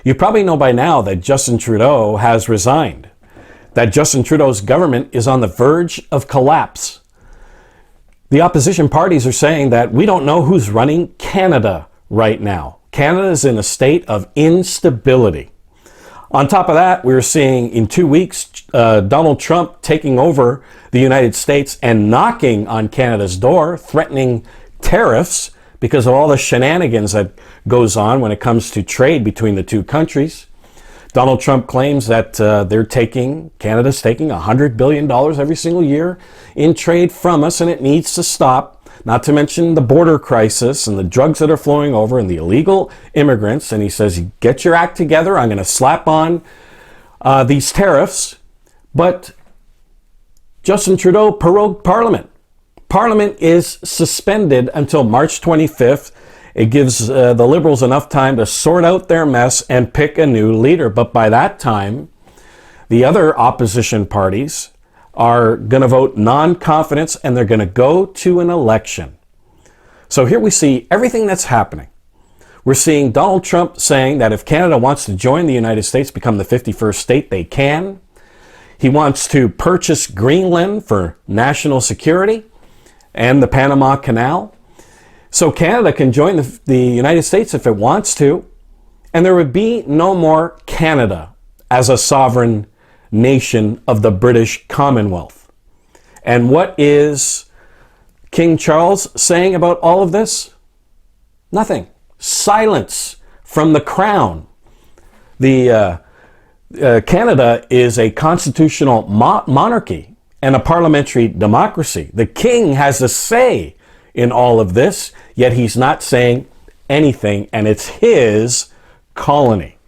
You probably know by now that Justin Trudeau has resigned, that Justin Trudeau's government is on the verge of collapse. The opposition parties are saying that we don't know who's running Canada right now. Canada is in a state of instability. On top of that, we're seeing in 2 weeks, Donald Trump taking over the United States and knocking on Canada's door, threatening tariffs because of all the shenanigans that goes on when it comes to trade between the two countries. Donald Trump claims that Canada's taking $100 billion every single year in trade from us, and it needs to stop. Not to mention the border crisis and the drugs that are flowing over and the illegal immigrants. And he says, get your act together. I'm going to slap on these tariffs. But Justin Trudeau prorogued Parliament. Parliament is suspended until March 25th. It gives the Liberals enough time to sort out their mess and pick a new leader. But by that time, the other opposition parties are going to vote non-confidence, and they're going to go to an election. So here we see everything that's happening. We're seeing Donald Trump saying that if Canada wants to join the United States, become the 51st state, they can. He wants to purchase Greenland for national security and the Panama Canal. So Canada can join the United States if it wants to, and there would be no more Canada as a sovereign nation of the British Commonwealth. And what is King Charles saying about all of this? Nothing. Silence from the crown. Canada is a constitutional monarchy and a parliamentary democracy. The king has a say in all of this, yet he's not saying anything, and it's his colony.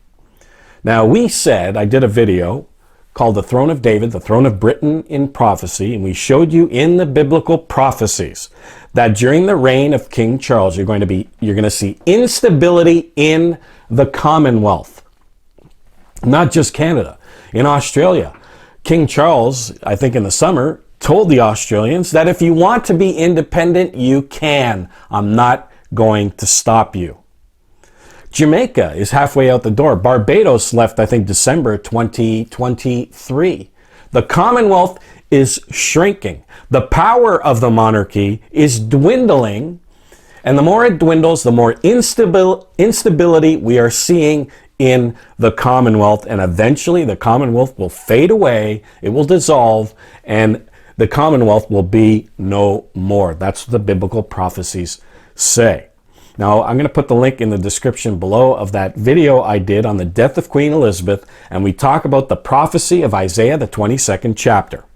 Now, I did a video called The Throne of David, the Throne of Britain in Prophecy, and we showed you in the biblical prophecies that during the reign of King Charles, you're going to see instability in the Commonwealth. Not just Canada. In Australia, King Charles, I think in the summer, told the Australians that if you want to be independent, you can. I'm not going to stop you. Jamaica is halfway out the door. Barbados left, I think, December 2023. The Commonwealth is shrinking. The power of the monarchy is dwindling. And the more it dwindles, the more instability we are seeing in the Commonwealth. And eventually the Commonwealth will fade away. It will dissolve. And the Commonwealth will be no more. That's what the biblical prophecies say. Now, I'm going to put the link in the description below of that video I did on the death of Queen Elizabeth, and we talk about the prophecy of Isaiah, the 22nd chapter.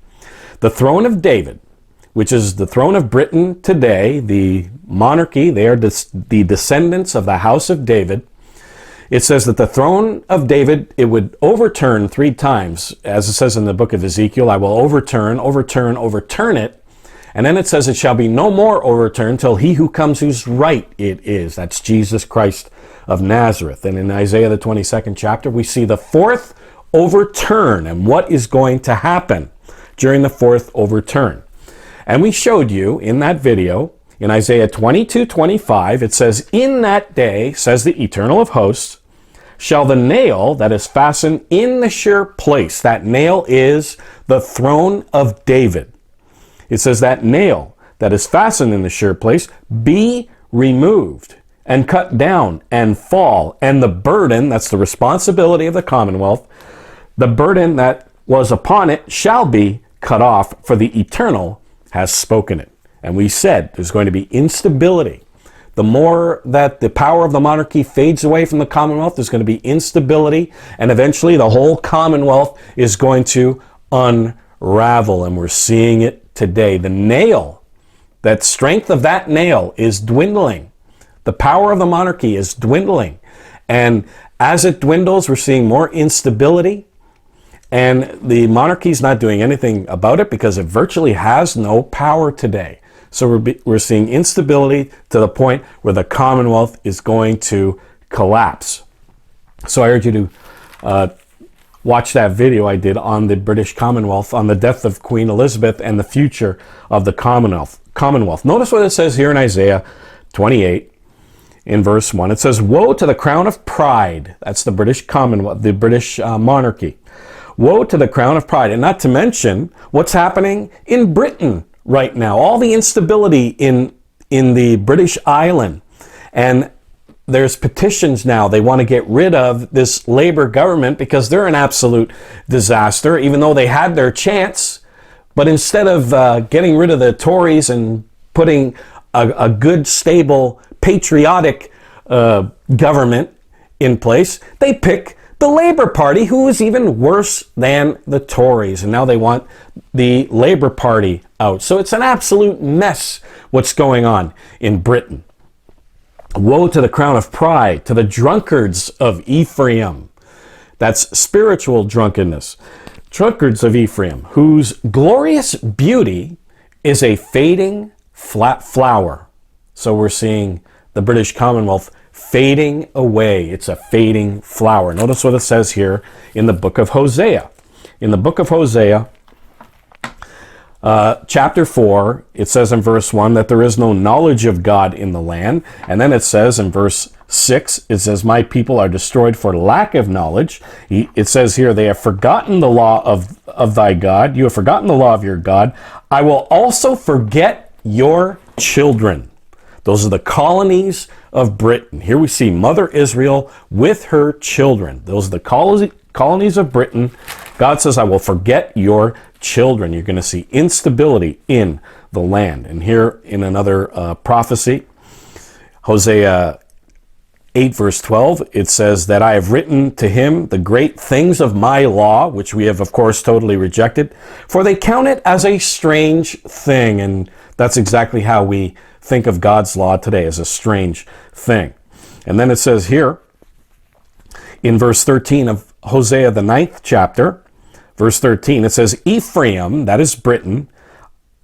The throne of David, which is the throne of Britain today, the monarchy, they are the descendants of the house of David. It says that the throne of David, it would overturn 3 times. As it says in the book of Ezekiel, I will overturn it. And then it says, it shall be no more overturned till he who comes whose right it is. That's Jesus Christ of Nazareth. And in Isaiah, the 22nd chapter, we see the 4th overturn and what is going to happen during the 4th overturn. And we showed you in that video, in Isaiah 22:25, it says, in that day, says the Eternal of Hosts, shall the nail that is fastened in the sure place, that nail is the throne of David. It says that nail that is fastened in the sure place be removed and cut down and fall. And the burden, that's the responsibility of the Commonwealth, the burden that was upon it shall be cut off, for the Eternal has spoken it. And we said there's going to be instability. The more that the power of the monarchy fades away from the Commonwealth, there's going to be instability, and eventually the whole Commonwealth is going to unravel, and we're seeing it today. The nail, that strength of that nail is dwindling. The power of the monarchy is dwindling. And as it dwindles, we're seeing more instability. And the monarchy is not doing anything about it because it virtually has no power today. So we're seeing instability to the point where the Commonwealth is going to collapse. So I urge you to watch that video I did on the British Commonwealth, on the death of Queen Elizabeth and the future of the Commonwealth. Notice what it says here in Isaiah 28. in verse 1. It says, "Woe to the crown of pride." That's the British Commonwealth, the British monarchy. Woe to the crown of pride. And not to mention what's happening in Britain right now. All the instability in the British island. And there's petitions now. They want to get rid of this Labour government because they're an absolute disaster, even though they had their chance. But instead of getting rid of the Tories and putting a good, stable, patriotic government in place, they pick the Labour Party, who is even worse than the Tories. And now they want the Labour Party out. So it's an absolute mess what's going on in Britain. Woe to the crown of pride, to the drunkards of Ephraim. That's spiritual drunkenness. Drunkards of Ephraim, whose glorious beauty is a fading flat flower. So we're seeing the British Commonwealth fading away. It's a fading flower. Notice what it says here in the book of Hosea. In the book of Hosea, chapter 4, it says in verse 1 that there is no knowledge of God in the land. And then it says in verse 6, it says, "My people are destroyed for lack of knowledge." It says here, "They have forgotten the law of thy God. You have forgotten the law of your God. I will also forget your children." Those are the colonies of Britain. Here we see Mother Israel with her children. Those are the colonies of Britain. God says, "I will forget your children." You're going to see instability in the land. And here in another prophecy, Hosea 8 verse 12, it says that I have written to him the great things of my law, which we have of course totally rejected, for they count it as a strange thing. And that's exactly how we think of God's law today, as a strange thing. And then it says here in verse 13 of Hosea, the 9th chapter, verse 13, it says, "Ephraim," that is Britain,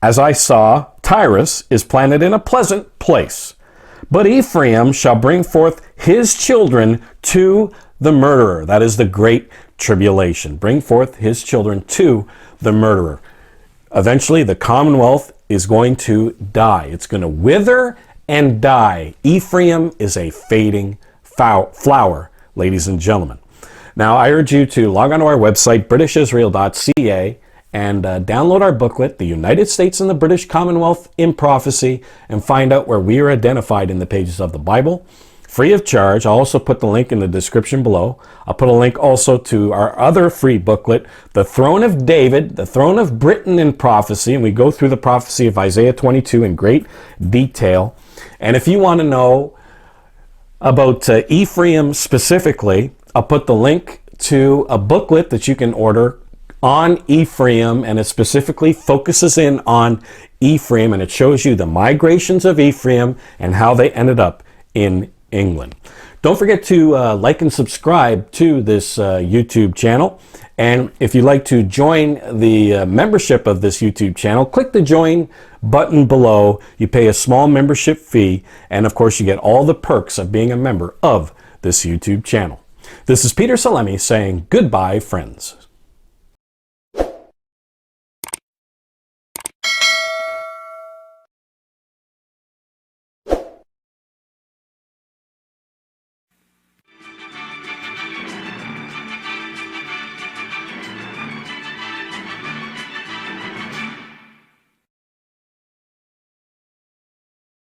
"as I saw, Tyrus is planted in a pleasant place. But Ephraim shall bring forth his children to the murderer." That is the great tribulation. Bring forth his children to the murderer. Eventually, the Commonwealth is going to die. It's going to wither and die. Ephraim is a fading flower, ladies and gentlemen. Now, I urge you to log on to our website, britishisrael.ca, and download our booklet, The United States and the British Commonwealth in Prophecy, and find out where we are identified in the pages of the Bible, free of charge. I'll also put the link in the description below. I'll put a link also to our other free booklet, The Throne of David, the Throne of Britain in Prophecy, and we go through the prophecy of Isaiah 22 in great detail. And if you want to know about Ephraim specifically, I'll put the link to a booklet that you can order on Ephraim, and it specifically focuses in on Ephraim, and it shows you the migrations of Ephraim and how they ended up in England. Don't forget to like and subscribe to this YouTube channel. And if you'd like to join the membership of this YouTube channel, click the join button below. You pay a small membership fee, and of course you get all the perks of being a member of this YouTube channel. This is Peter Salemi saying goodbye, friends.